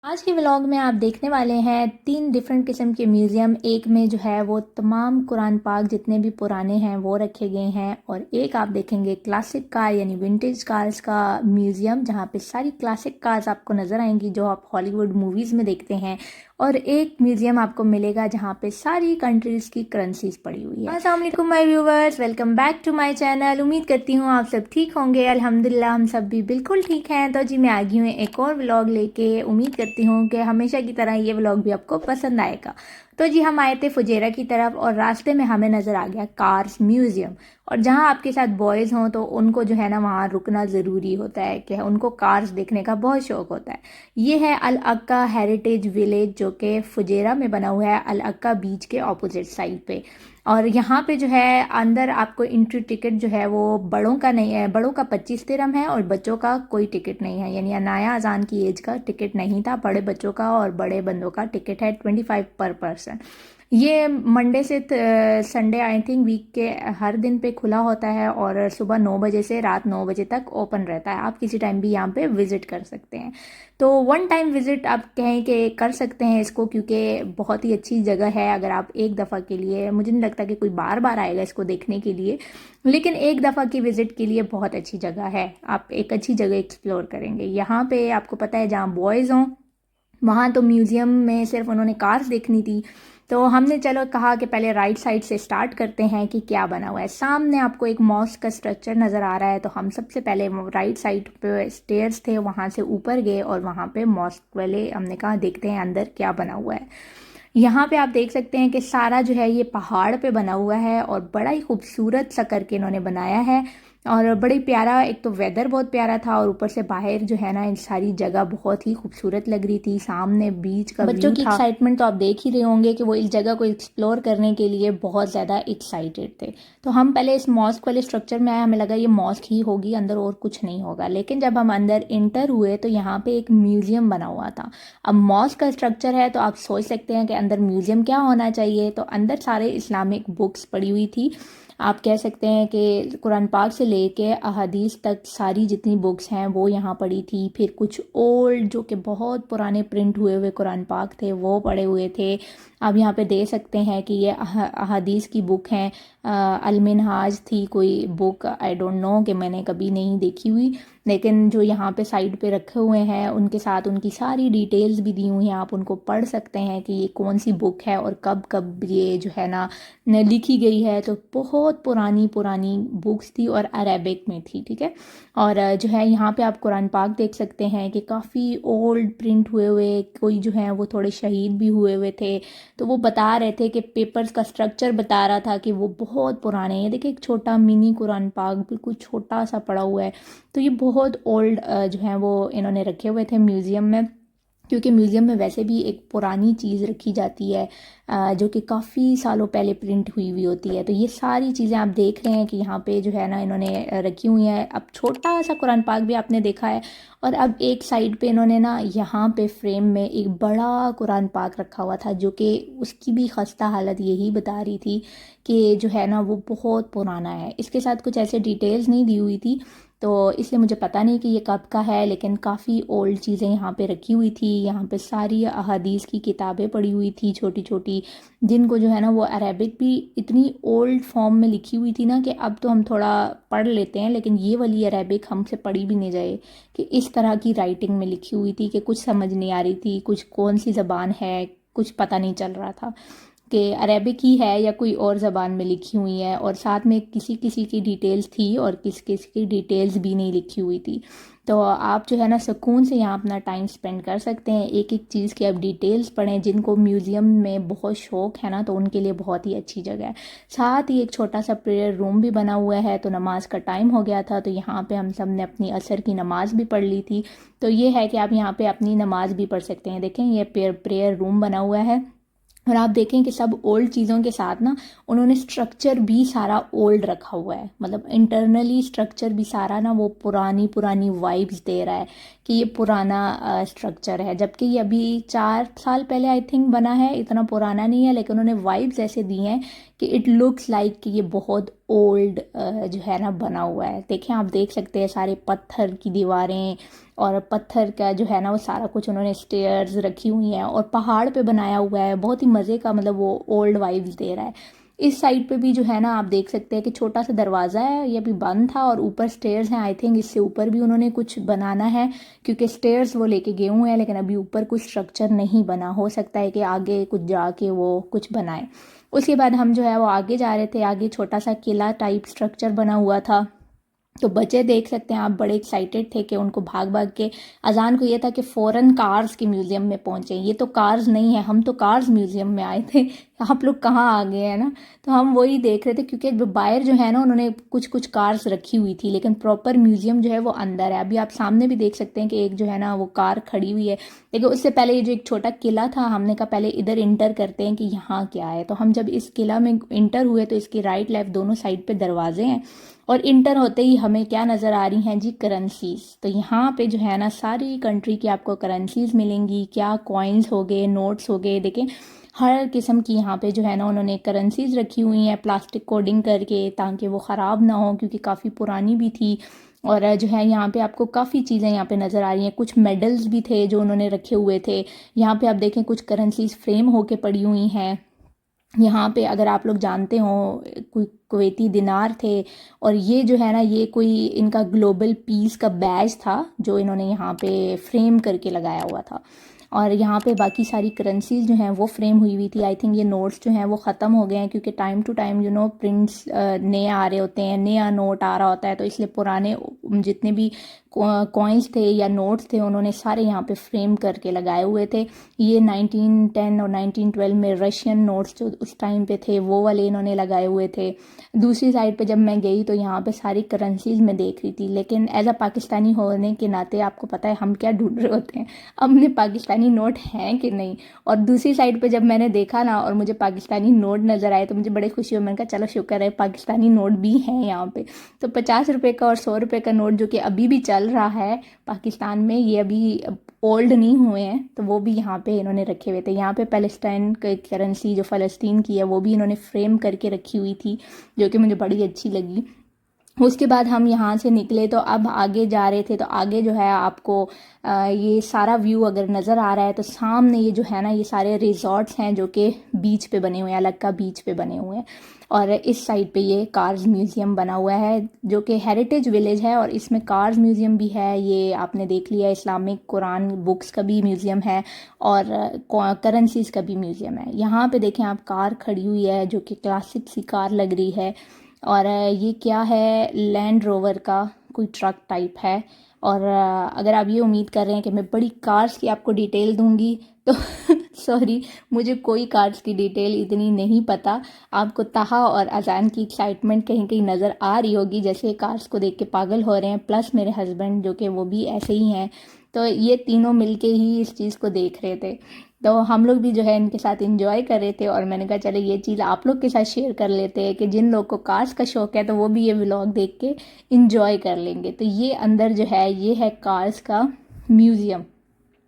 आज के व्लॉग में आप देखने वाले हैं 3 डिफरेंट किस्म के म्यूज़ियम। एक में जो है वो तमाम कुरान पाक जितने भी पुराने हैं वो रखे गए हैं, और एक आप देखेंगे क्लासिक कार यानी विंटेज कार्स का म्यूज़ियम, जहाँ पे सारी क्लासिक कार्स आपको नज़र आएंगी जो आप हॉलीवुड मूवीज़ में देखते हैं। और एक म्यूज़ियम आपको मिलेगा जहाँ पे सारी कंट्रीज़ की करेंसीज पड़ी हुई है। अस्सलाम वालेकुम my viewers, welcome back to my channel. उम्मीद करती हूँ आप सब ठीक होंगे। अल्हम्दुलिल्लाह हम सब भी बिल्कुल ठीक हैं। तो जी मैं आ गई हूँ एक और व्लॉग लेके। उम्मीद करती हूँ कि हमेशा की तरह ये व्लॉग भी आपको पसंद आएगा। तो जी हम आए थे फुजेरा की तरफ, और रास्ते में हमें नज़र आ गया कार्स म्यूज़ियम। और जहाँ आपके साथ बॉयज़ हों तो उनको जो है ना वहाँ रुकना ज़रूरी होता है, कि उनको कार्स देखने का बहुत शौक़ होता है। ये है अल अक्का हेरिटेज विलेज, जो कि फुजेरा में बना हुआ है, अल अक्का बीच के ऑपोजिट साइड पे। और यहाँ पे जो है अंदर आपको एंट्री टिकट जो है वो बड़ों का नहीं है, बड़ों का 25 दिरहम है और बच्चों का कोई टिकट नहीं है। यानी अनाया अजान की एज का टिकट नहीं था। बड़े बच्चों का और बड़े बंदों का टिकट है 25 पर पर्सन। ये मंडे से संडे आई थिंक वीक के हर दिन पे खुला होता है, और सुबह 9 बजे से रात 9 बजे तक ओपन रहता है। आप किसी टाइम भी यहाँ पे विज़िट कर सकते हैं। तो वन टाइम विज़िट आप कहें कि कर सकते हैं इसको, क्योंकि बहुत ही अच्छी जगह है। अगर आप एक दफ़ा के लिए, मुझे नहीं लगता कि कोई बार बार आएगा इसको देखने के लिए, लेकिन एक दफ़ा की विज़िट के लिए बहुत अच्छी जगह है। आप एक अच्छी जगह एक्सप्लोर करेंगे। यहाँ पे आपको पता है जहाँ बॉयज़ हों वहाँ तो म्यूज़ियम में सिर्फ उन्होंने कार्स देखनी थी, तो हमने चलो कहा कि पहले राइट साइड से स्टार्ट करते हैं कि क्या बना हुआ है। सामने आपको एक मॉस्क का स्ट्रक्चर नज़र आ रहा है, तो हम सबसे पहले राइट साइड पे स्टेयर्स थे वहाँ से ऊपर गए, और वहाँ पे मॉस्क वाले हमने कहा देखते हैं अंदर क्या बना हुआ है। यहाँ पे आप देख सकते हैं कि सारा जो है ये पहाड़ पे बना हुआ है, और बड़ा ही खूबसूरत सा करके इन्होंने बनाया है। और बड़ी प्यारा, एक तो वेदर बहुत प्यारा था, और ऊपर से बाहर जो है ना इन सारी जगह बहुत ही खूबसूरत लग रही थी। सामने बीच का बच्चों की एक्साइटमेंट तो आप देख ही रहे होंगे कि वो इस जगह को एक्सप्लोर करने के लिए बहुत ज़्यादा एक्साइटेड थे। तो हम पहले इस मॉस्क वाले स्ट्रक्चर में आए, हमें लगा ये मॉस्क ही होगी, अंदर और कुछ नहीं होगा। लेकिन जब हम अंदर इंटर हुए तो यहाँ पे एक म्यूज़ियम बना हुआ था। अब मॉस्क का स्ट्रक्चर है तो आप सोच सकते हैं कि अंदर म्यूज़ियम क्या होना चाहिए। तो अंदर सारे इस्लामिक बुक्स पड़ी हुई थी। आप कह सकते हैं कि कुरान पाक से लेके अहादीस तक सारी जितनी बुक्स हैं वो यहाँ पड़ी थी। फिर कुछ ओल्ड जो कि बहुत पुराने प्रिंट हुए हुए कुरान पाक थे वो पड़े हुए थे। आप यहाँ पे दे सकते हैं कि ये अहादीस की बुक हैं। अलमिनहाज थी कोई बुक, आई डोंट नो, कि मैंने कभी नहीं देखी हुई, लेकिन जो यहाँ पे साइड पे रखे हुए हैं उनके साथ उनकी सारी डिटेल्स भी दी हुई हैं। आप उनको पढ़ सकते हैं कि ये कौन सी बुक है और कब कब ये जो है ना लिखी गई है। तो बहुत पुरानी पुरानी बुक्स थी और अरेबिक में थी, ठीक है। और जो है यहाँ पे आप कुरान पाक देख सकते हैं कि काफ़ी ओल्ड प्रिंट हुए हुए, कोई जो है वो थोड़े शहीद भी हुए हुए थे। तो वो बता रहे थे कि पेपर्स का स्ट्रक्चर बता रहा था कि वो बहुत पुराने हैं। देखिए एक छोटा मिनी कुरान पाक बिल्कुल छोटा सा पड़ा हुआ है। तो ये बहुत ओल्ड जो है वो इन्होंने रखे हुए थे म्यूज़ियम में, क्योंकि म्यूज़ियम में वैसे भी एक पुरानी चीज़ रखी जाती है जो कि काफ़ी सालों पहले प्रिंट हुई हुई होती है। तो ये सारी चीज़ें आप देख रहे हैं कि यहाँ पे जो है ना इन्होंने रखी हुई हैं। अब छोटा सा कुरान पाक भी आपने देखा है, और अब एक साइड पे इन्होंने ना यहाँ पे फ्रेम में एक बड़ा कुरान पाक रखा हुआ था, जो कि उसकी भी खस्ता हालत यही बता रही थी कि जो है ना वो बहुत पुराना है। इसके साथ कुछ ऐसे डिटेल्स नहीं दी हुई थी, तो इसलिए मुझे पता नहीं कि ये कब का है, लेकिन काफ़ी ओल्ड चीज़ें यहाँ पे रखी हुई थी। यहाँ पे सारी अहादीस की किताबें पड़ी हुई थी छोटी छोटी, जिनको जो है ना वो अरेबिक भी इतनी ओल्ड फॉर्म में लिखी हुई थी ना कि अब तो हम थोड़ा पढ़ लेते हैं, लेकिन ये वाली अरेबिक हमसे पढ़ी भी नहीं जाए कि इस तरह की राइटिंग में लिखी हुई थी कि कुछ समझ नहीं आ रही थी, कुछ कौन सी ज़बान है कुछ पता नहीं चल रहा था कि अरेबिक ही है या कोई और ज़बान में लिखी हुई है। और साथ में किसी किसी की डिटेल्स थी और किसी किसी की डिटेल्स भी नहीं लिखी हुई थी। तो आप जो है ना सुकून से यहाँ अपना टाइम स्पेंड कर सकते हैं, एक एक चीज़ की आप डिटेल्स पढ़ें। जिनको म्यूज़ियम में बहुत शौक़ है ना तो उनके लिए बहुत ही अच्छी जगह है। साथ ही एक छोटा सा प्रेयर रूम भी बना हुआ है। तो नमाज का टाइम हो गया था, तो यहाँ पे हम सब ने अपनी असर की नमाज़ भी पढ़ ली थी। तो ये है कि आप यहाँ पे अपनी नमाज भी पढ़ सकते हैं। देखें ये प्रेयर रूम बना हुआ है, और आप देखें कि सब ओल्ड चीज़ों के साथ ना उन्होंने स्ट्रक्चर भी सारा ओल्ड रखा हुआ है। मतलब इंटरनली स्ट्रक्चर भी सारा ना वो पुरानी पुरानी वाइब्स दे रहा है कि ये पुराना स्ट्रक्चर है, जबकि ये अभी 4 साल पहले आई थिंक बना है, इतना पुराना नहीं है। लेकिन उन्होंने वाइब्स ऐसे दी हैं कि इट लुक्स लाइक कि ये बहुत ओल्ड जो है ना बना हुआ है। देखें, आप देख सकते हैं सारे पत्थर की दीवारें और पत्थर का जो है ना वो सारा कुछ उन्होंने स्टेयर्स रखी हुई हैं और पहाड़ पे बनाया हुआ है। बहुत ही मज़े का, मतलब वो ओल्ड वाइब्स दे रहा है। इस साइड पे भी जो है ना आप देख सकते हैं कि छोटा सा दरवाज़ा है, ये अभी बंद था और ऊपर स्टेयर्स हैं। आई थिंक इससे ऊपर भी उन्होंने कुछ बनाना है, क्योंकि स्टेयर्स वो लेके गए हुए हैं, लेकिन अभी ऊपर कुछ स्ट्रक्चर नहीं बना। हो सकता है कि आगे कुछ जाके वो कुछ बनाए। उसके बाद हम जो है वो आगे जा रहे थे। आगे छोटा सा किला टाइप स्ट्रक्चर बना हुआ था। तो बच्चे देख सकते हैं आप, बड़े एक्साइटेड थे कि उनको भाग भाग के, अजान को ये था कि फ़ौरन कार्स के म्यूज़ियम में पहुँचे। ये तो कार्स नहीं है, हम तो कार्स म्यूज़ियम में आए थे, आप लोग कहाँ आ गए हैं ना। तो हम वही देख रहे थे, क्योंकि बाहर जो है ना उन्होंने कुछ कुछ कार्स रखी हुई थी, लेकिन प्रॉपर म्यूज़ियम जो है वो अंदर है। अभी आप सामने भी देख सकते हैं कि एक जो है ना वो कार खड़ी हुई है। लेकिन उससे पहले ये जो एक छोटा किला था, हमने कहा पहले इधर इंटर करते हैं कि यहाँ क्या है। तो हम जब इस किला में इंटर हुए तो इसकी राइट लेफ्ट दोनों साइड पे दरवाजे हैं, और इंटर होते ही हमें क्या नज़र आ रही हैं जी, करेंसीज। तो यहाँ पे जो है ना सारी कंट्री की आपको करेंसीज मिलेंगी। क्या कॉइन्स हो गए, नोट्स हो गए, देखें हर किस्म की यहाँ पे जो है ना उन्होंने करेंसीज रखी हुई हैं प्लास्टिक कोडिंग करके, ताकि वो ख़राब ना हो, क्योंकि काफ़ी पुरानी भी थी। और जो है यहाँ पे आपको काफ़ी चीज़ें यहाँ पे नज़र आ रही हैं। कुछ मेडल्स भी थे जो उन्होंने रखे हुए थे। यहाँ पे आप देखें कुछ करेंसीज फ्रेम होके पड़ी हुई हैं। यहाँ पे अगर आप लोग जानते हो, कोई कुवैती दिनार थे, और ये जो है ना ये कोई इनका ग्लोबल पीस का बैज था जो इन्होंने यहाँ पे फ्रेम करके लगाया हुआ था। और यहाँ पे बाकी सारी करेंसीज जो हैं वो फ्रेम हुई हुई थी। आई थिंक ये नोट्स जो हैं वो ख़त्म हो गए हैं, क्योंकि टाइम टू टाइम प्रिंट्स नए आ रहे होते हैं, नया नोट आ रहा होता है, तो इसलिए पुराने जितने भी कॉइन्स थे या नोट्स थे उन्होंने सारे यहाँ पे फ्रेम करके लगाए हुए थे। ये 1910 और 1912 में रशियन नोट्स जो उस टाइम पे थे वो वाले इन्होंने लगाए हुए थे। दूसरी साइड पे जब मैं गई तो यहाँ पे सारी करेंसीज में देख रही थी, लेकिन एज अ पाकिस्तानी होने के नाते आपको पता है हम क्या ढूंढ रहे होते हैं, अपने पाकिस्तानी नोट हैं कि नहीं। और दूसरी साइड पे जब मैंने देखा ना और मुझे पाकिस्तानी नोट नज़र आए तो मुझे बड़े खुशी हुई। मैंने कहा चलो शुक्र है पाकिस्तानी नोट भी हैं यहाँ पे। तो 50 रुपये का और 100 रुपये का नोट जो कि अभी भी चल रहा है पाकिस्तान में, ये अभी ओल्ड नहीं हुए हैं, तो वो भी यहाँ पे इन्होंने रखे हुए थे। यहाँ पे पैलेस्टाइन की करेंसी जो फ़लस्तीन की है वो भी इन्होंने फ्रेम करके रखी हुई थी, जो कि मुझे बड़ी अच्छी लगी। उसके बाद हम यहाँ से निकले तो अब आगे जा रहे थे, तो आगे जो है आपको ये सारा व्यू अगर नज़र आ रहा है तो सामने ये जो है ना ये सारे रिजॉर्ट्स हैं जो कि बीच पे बने हुए हैं, अलग का बीच पे बने हुए हैं। और इस साइड पे ये कार्स म्यूज़ियम बना हुआ है जो कि हेरिटेज विलेज है, और इसमें कार्स म्यूज़ियम भी है। ये आपने देख लिया, इस्लामिक कुरान बुक्स का भी म्यूज़ियम है और करेंसीज़ का भी म्यूज़ियम है। यहाँ पे देखें आप, कार खड़ी हुई है जो कि क्लासिक सी कार लग रही है। और ये क्या है, लैंड रोवर का कोई ट्रक टाइप है। और अगर आप ये उम्मीद कर रहे हैं कि मैं बड़ी कार्स की आपको डिटेल दूंगी तो सॉरी, मुझे कोई कार्स की डिटेल इतनी नहीं पता। आपको ताहा और अजान की एक्साइटमेंट कहीं कहीं नज़र आ रही होगी, जैसे कार्स को देख के पागल हो रहे हैं, प्लस मेरे हस्बैंड जो कि वो भी ऐसे ही हैं। तो ये तीनों मिलके ही इस चीज़ को देख रहे थे, तो हम लोग भी जो है इनके साथ इंजॉय कर रहे थे। और मैंने कहा चलो ये चीज़ आप लोग के साथ शेयर कर लेते हैं कि जिन लोग को कार्स का शौक़ है तो वो भी ये व्लॉग देख के इंजॉय कर लेंगे। तो ये अंदर जो है ये है कार्स का म्यूज़ियम।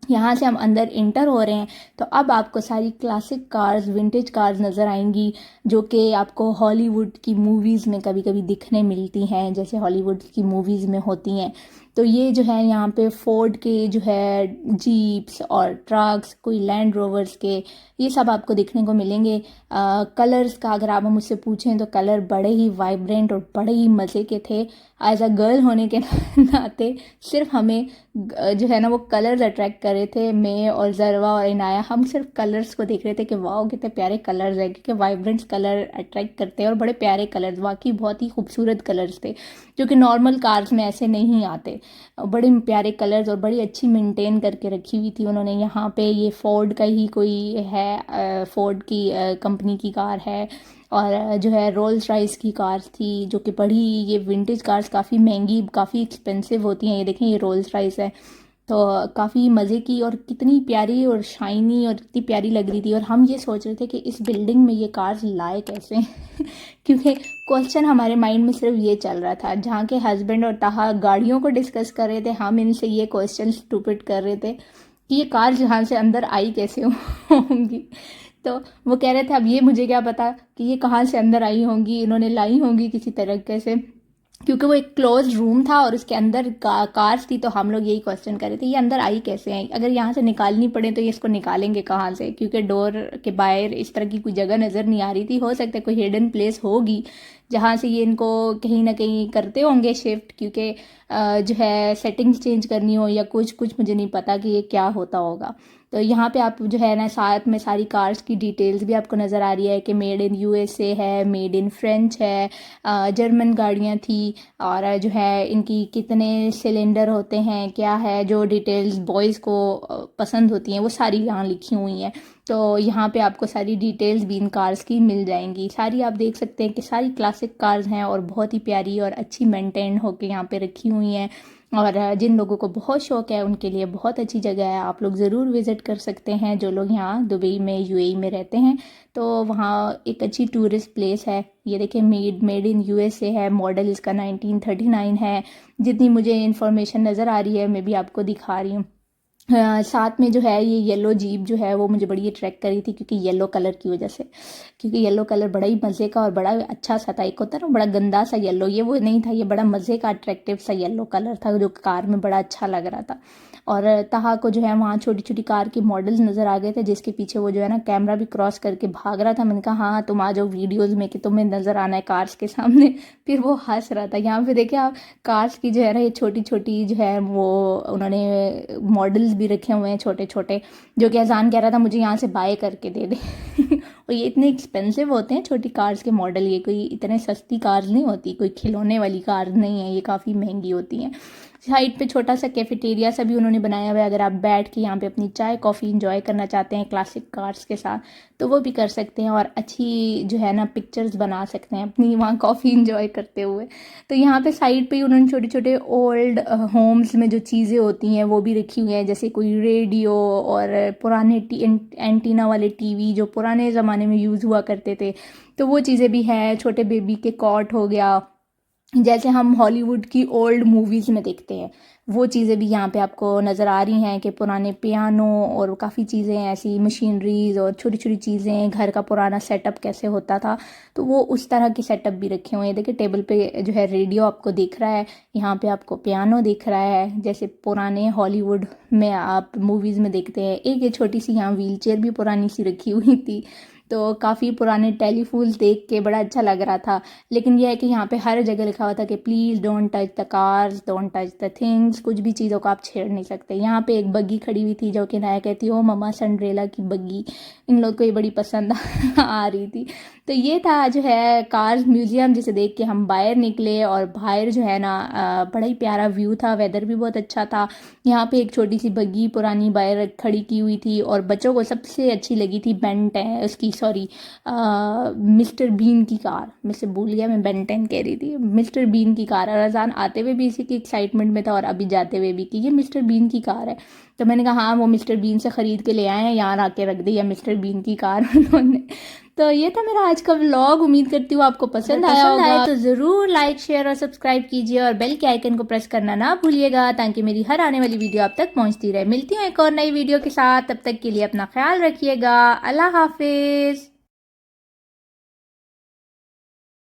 यहाँ से हम अंदर इंटर हो रहे हैं तो अब आपको सारी क्लासिक कार्स, विंटेज कार्स नज़र आएंगी, जो कि आपको हॉलीवुड की मूवीज़ में कभी कभी दिखने मिलती हैं, जैसे हॉलीवुड की मूवीज़ में होती हैं। तो ये जो है यहाँ पे फोर्ड के जो है जीप्स और ट्रक्स, कोई लैंड रोवर्स के, ये सब आपको देखने को मिलेंगे। कलर्स का अगर आप मुझसे पूछें तो कलर बड़े ही वाइब्रेंट और बड़े ही मज़े के थे। एज अ गर्ल होने के नाते सिर्फ हमें जो है ना वो कलर्स अट्रैक्ट कर रहे थे। मैं और जरवा और इनाया हम सिर्फ कलर्स को देख रहे थे कि वाह कितने प्यारे कलर्स है, क्योंकि वाइब्रेंट कलर अट्रैक्ट करते हैं और बड़े प्यारे कलर्स, वाकई बहुत ही खूबसूरत कलर्स थे जो कि नॉर्मल कार्स में ऐसे नहीं आते। बड़े प्यारे कलर्स और बड़ी अच्छी मेंटेन करके रखी हुई थी उन्होंने। यहाँ पे ये फोर्ड का ही कोई है, फोर्ड की कंपनी की कार है। और जो है रोल्स रॉयस की कार्स थी जो कि बड़ी, ये विंटेज कार्स काफ़ी महंगी, काफ़ी एक्सपेंसिव होती हैं। ये देखें ये रोल्स रॉयस है, तो काफ़ी मज़े की और कितनी प्यारी और शाइनी और कितनी प्यारी लग रही थी। और हम ये सोच रहे थे कि इस बिल्डिंग में ये कार्स लाए कैसे क्योंकि क्वेश्चन हमारे माइंड में सिर्फ ये चल रहा था। जहाँ के हस्बैंड और ताहा गाड़ियों को डिस्कस कर रहे थे, हम इनसे ये क्वेश्चन स्टूपिड कर रहे थे कि ये कार जहाँ से अंदर आई कैसे होंगी। तो वो कह रहे थे अब ये मुझे क्या पता कि ये कहाँ से अंदर आई होंगी, इन्होंने लाई होंगी किसी तरीके से, क्योंकि वो एक क्लोज रूम था और उसके अंदर कार्स थी। तो हम लोग यही क्वेश्चन कर रहे थे ये अंदर आई कैसे आई, अगर यहाँ से निकालनी पड़े तो ये इसको निकालेंगे कहाँ से, क्योंकि डोर के बाहर इस तरह की कोई जगह नज़र नहीं आ रही थी। हो सकता है कोई हिडन प्लेस होगी जहाँ से ये इनको कहीं ना कहीं करते होंगे शिफ्ट, क्योंकि जो है सेटिंग्स चेंज करनी हो या कुछ कुछ मुझे नहीं पता कि ये क्या होता होगा। तो यहाँ पे आप जो है ना साथ में सारी कार्स की डिटेल्स भी आपको नज़र आ रही है कि मेड इन यूएसए है, मेड इन फ्रेंच है, जर्मन गाड़ियाँ थी, और जो है इनकी कितने सिलेंडर होते हैं, क्या है, जो डिटेल्स बॉयज़ को पसंद होती हैं वो सारी यहाँ लिखी हुई हैं। तो यहाँ पे आपको सारी डिटेल्स भी इन कार्स की मिल जाएंगी। सारी आप देख सकते हैं कि सारी क्लासिक कार्स हैं और बहुत ही प्यारी और अच्छी मेंटेन होकर यहाँ पे रखी हुई हैं। और जिन लोगों को बहुत शौक़ है उनके लिए बहुत अच्छी जगह है, आप लोग ज़रूर विज़िट कर सकते हैं। जो लोग यहाँ दुबई में यूएई में रहते हैं तो वहाँ एक अच्छी टूरिस्ट प्लेस है। ये देखिए मेड इन यूएसए है, मॉडल इसका 1939 है। जितनी मुझे इन्फॉर्मेशन नज़र आ रही है मैं भी आपको दिखा रही हूँ। साथ में जो है ये येलो जीप जो है वो मुझे बड़ी अट्रैक्ट करी थी, क्योंकि येलो कलर की वजह से, क्योंकि येलो कलर बड़ा ही मज़े का और बड़ा अच्छा सा था। एक होता है ना बड़ा गंदा सा येलो, ये वो नहीं था, ये बड़ा मज़े का अट्रैक्टिव सा येलो कलर था जो कार में बड़ा अच्छा लग रहा था। और तहा को जो है वहाँ छोटी छोटी कार के मॉडल्स नज़र आ गए थे, जिसके पीछे वो जो है ना कैमरा भी क्रॉस करके भाग रहा था। मैंने कहा हाँ तुम आ जाओ वीडियोज़ में कि तुम्हें नज़र आना है कार्स के सामने। फिर वो हंस रहा था। यहाँ पे देखिए आप कार्स की जो है ना ये छोटी छोटी जो है वो उन्होंने मॉडल्स भी रखे हुए हैं छोटे छोटे, जो कि अजान कह रहा था मुझे यहाँ से बाय करके दे दे। और ये इतने एक्सपेंसिव होते हैं छोटी कार्स के मॉडल, ये कोई इतने सस्ती कार्स नहीं होती, कोई खिलौने वाली कार नहीं है, ये काफ़ी महंगी होती हैं। साइड पे छोटा सा कैफेटेरिया सा भी उन्होंने बनाया हुआ है, अगर आप बैठ के यहाँ पे अपनी चाय कॉफ़ी इंजॉय करना चाहते हैं क्लासिक कार्स के साथ तो वो भी कर सकते हैं, और अच्छी जो है ना पिक्चर्स बना सकते हैं अपनी वहाँ कॉफ़ी इंजॉय करते हुए। तो यहाँ पे साइड पे ही उन्होंने छोटे छोटे ओल्ड होम्स में जो चीज़ें होती हैं वो भी रखी हुई हैं, जैसे कोई रेडियो और पुराने एंटीना वाले टीवी जो पुराने ज़माने में यूज़ हुआ करते थे, तो वो चीज़ें भी हैं। छोटे बेबी के कॉट हो गया, जैसे हम हॉलीवुड की ओल्ड मूवीज़ में देखते हैं, वो चीज़ें भी यहाँ पे आपको नज़र आ रही हैं कि पुराने पियानो और काफ़ी चीज़ें ऐसी मशीनरीज और छोटी छोटी चीज़ें, घर का पुराना सेटअप कैसे होता था, तो वो उस तरह की सेटअप भी रखे हुए हैं। देखिए टेबल पे जो है रेडियो आपको दिख रहा है, यहाँ पे आपको पियानो दिख रहा है, जैसे पुराने हॉलीवुड में आप मूवीज़ में देखते हैं। एक ये छोटी सी यहाँ व्हील चेयर भी पुरानी सी रखी हुई थी, तो काफ़ी पुराने टेलीफोन्स देख के बड़ा अच्छा लग रहा था। लेकिन यह है कि यहाँ पे हर जगह लिखा हुआ था कि please don't touch the cars, don't touch the things, कुछ भी चीज़ों को आप छेड़ नहीं सकते। यहाँ पे एक बग्गी खड़ी हुई थी जो कि नया कहती ओ ममा सिंड्रेला की बग्गी, इन लोग को ये बड़ी पसंद आ रही थी। तो ये था जो है कार्स म्यूज़ियम, जिसे देख के हम बाहर निकले, और बाहर जो है ना बड़ा ही प्यारा व्यू था, वेदर भी बहुत अच्छा था। यहाँ पे एक छोटी सी बग्गी पुरानी बाहर खड़ी की हुई थी, और बच्चों को सबसे अच्छी लगी थी उसकी सॉरी मिस्टर बीन की कार, मैं से भूल गया, मैं बेन 10 कह रही थी, मिस्टर बीन की कार। और अजान आते हुए भी इसी की एक्साइटमेंट में था और अभी जाते हुए भी कि ये मिस्टर बीन की कार है। तो मैंने कहा हाँ वो मिस्टर बीन से ख़रीद के ले आए हैं, यहाँ आके रख दी है मिस्टर बीन की कार उन्होंने। तो ये था मेरा आज का व्लॉग, उम्मीद करती हूँ आपको पसंद आया होगा। तो ज़रूर लाइक शेयर और सब्सक्राइब कीजिए और बेल के आइकन को प्रेस करना ना भूलिएगा, ताकि मेरी हर आने वाली वीडियो आप तक पहुँचती रहे। मिलती हूँ एक और नई वीडियो के साथ, तब तक के लिए अपना ख्याल रखिएगा। अल्लाह हाफिज़।